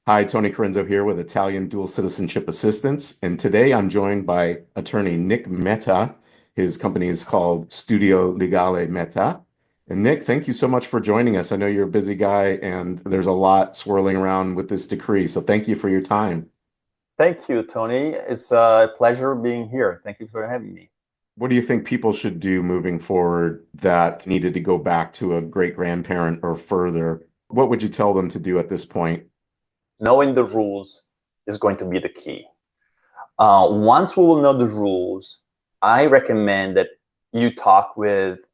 Hi, Tony Carenzo here with Italian Dual Citizenship Assistance, and today I'm joined by attorney Nick Metta. His company is called Studio Legale Metta. And Nick, thank you so much for joining us. I know you're a busy guy and there's a lot swirling around with this decree, so thank you for your time. Thank you, Tony. It's a pleasure being here. Thank you for having me. What do you think people should do moving forward that needed to go back to a great-grandparent or further? What would you tell them to do at this point? Knowing the rules is going to be the key. Once we will know the rules, I recommend that you talk with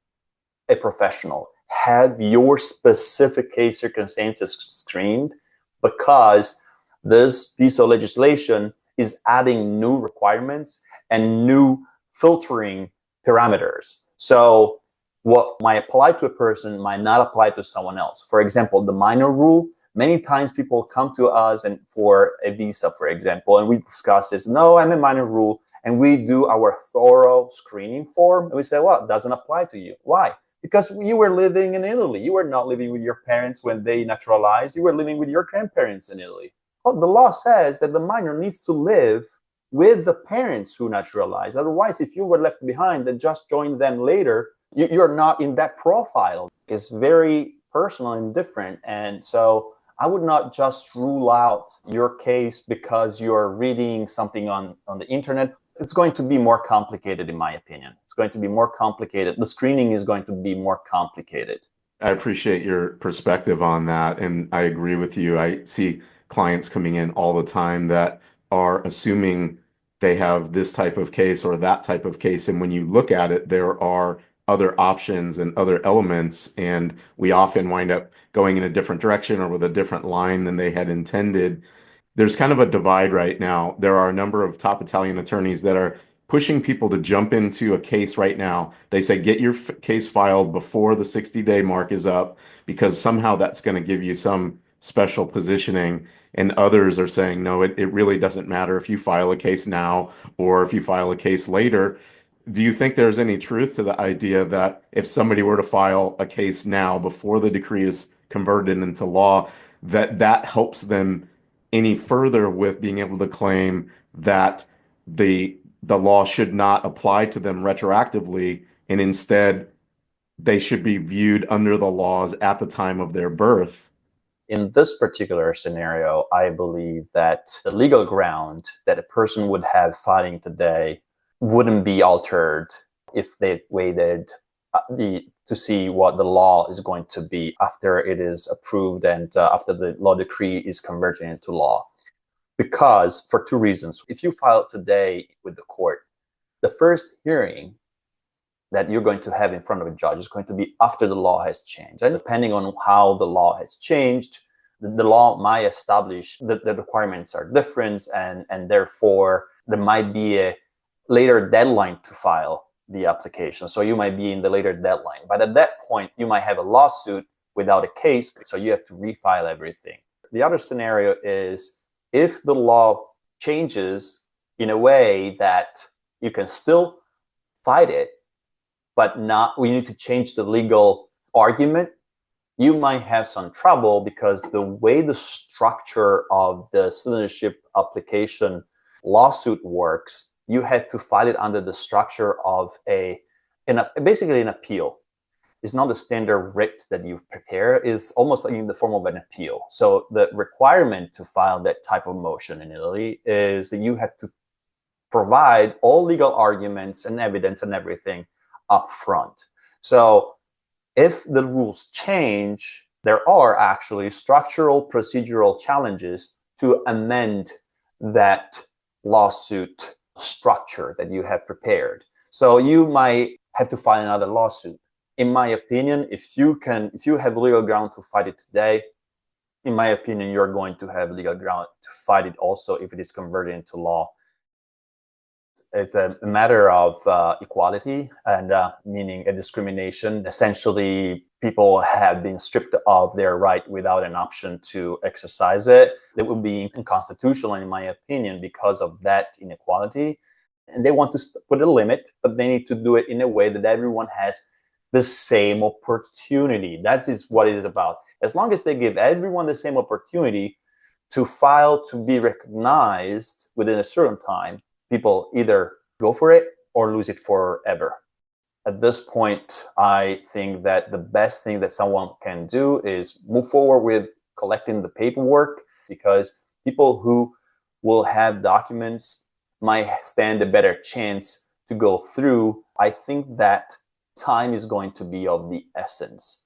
a professional. Have your specific case circumstances screened because this piece of legislation is adding new requirements and new filtering parameters. So what might apply to a person might not apply to someone else. For example, the minor rule, many times people come to us and for a visa, for example, and we discuss this, no, I'm a minor rule, and we do our thorough screening form, and we say, well, it doesn't apply to you. Why? Because you were living in Italy. You were not living with your parents when they naturalized. You were living with your grandparents in Italy. Well, the law says that the minor needs to live with the parents who naturalized. Otherwise, if you were left behind and just joined them later, you're not in that profile. It's very personal and different. And so I would not just rule out your case because you're reading something on the internet. It's going to be more complicated, in my opinion. It's going to be more complicated. The screening is going to be more complicated. I appreciate your perspective on that, and I agree with you. I see clients coming in all the time that are assuming they have this type of case or that type of case, and when you look at it, there are other options and other elements, and we often wind up going in a different direction or with a different line than they had intended. There's kind of a divide right now. There are a number of top Italian attorneys that are pushing people to jump into a case right now. They say, get your case filed before the 60-day mark is up because somehow that's going to give you some special positioning. And others are saying, no, it really doesn't matter if you file a case now or if you file a case later. Do you think there's any truth to the idea that if somebody were to file a case now before the decree is converted into law, that that helps them any further with being able to claim that the law should not apply to them retroactively, and instead they should be viewed under the laws at the time of their birth? In this particular scenario, I believe that the legal ground that a person would have fighting today wouldn't be altered if they waited to see what the law is going to be after it is approved and after the law decree is converted into law. Because for two reasons. If you file today with the court, the first hearing that you're going to have in front of a judge is going to be after the law has changed. And depending on how the law has changed, the law might establish that the requirements are different, and therefore there might be a later deadline to file the application. So you might be in the later deadline. But at that point, you might have a lawsuit without a case, so you have to refile everything. The other scenario is if the law changes in a way that you can still fight it, but not, we need to change the legal argument, you might have some trouble because the way the structure of the citizenship application lawsuit works, you have to file it under the structure of basically an appeal. It's not the standard writ that you prepare. It's almost like in the form of an appeal. So the requirement to file that type of motion in Italy is that you have to provide all legal arguments and evidence and everything up front. So if the rules change, there are actually structural procedural challenges to amend that lawsuit structure that you have prepared. So you might have to file another lawsuit. In my opinion, if you have legal ground to fight it today, in my opinion, you're going to have legal ground to fight it also if it is converted into law. It's a matter of equality and meaning a discrimination. Essentially, people have been stripped of their right without an option to exercise it. It would be unconstitutional, in my opinion, because of that inequality. And they want to put a limit, but they need to do it in a way that everyone has the same opportunity. That is what it is about. As long as they give everyone the same opportunity, to file to be recognized within a certain time, people either go for it or lose it forever. At this point, I think that the best thing that someone can do is move forward with collecting the paperwork, because people who will have documents might stand a better chance to go through. I think that time is going to be of the essence.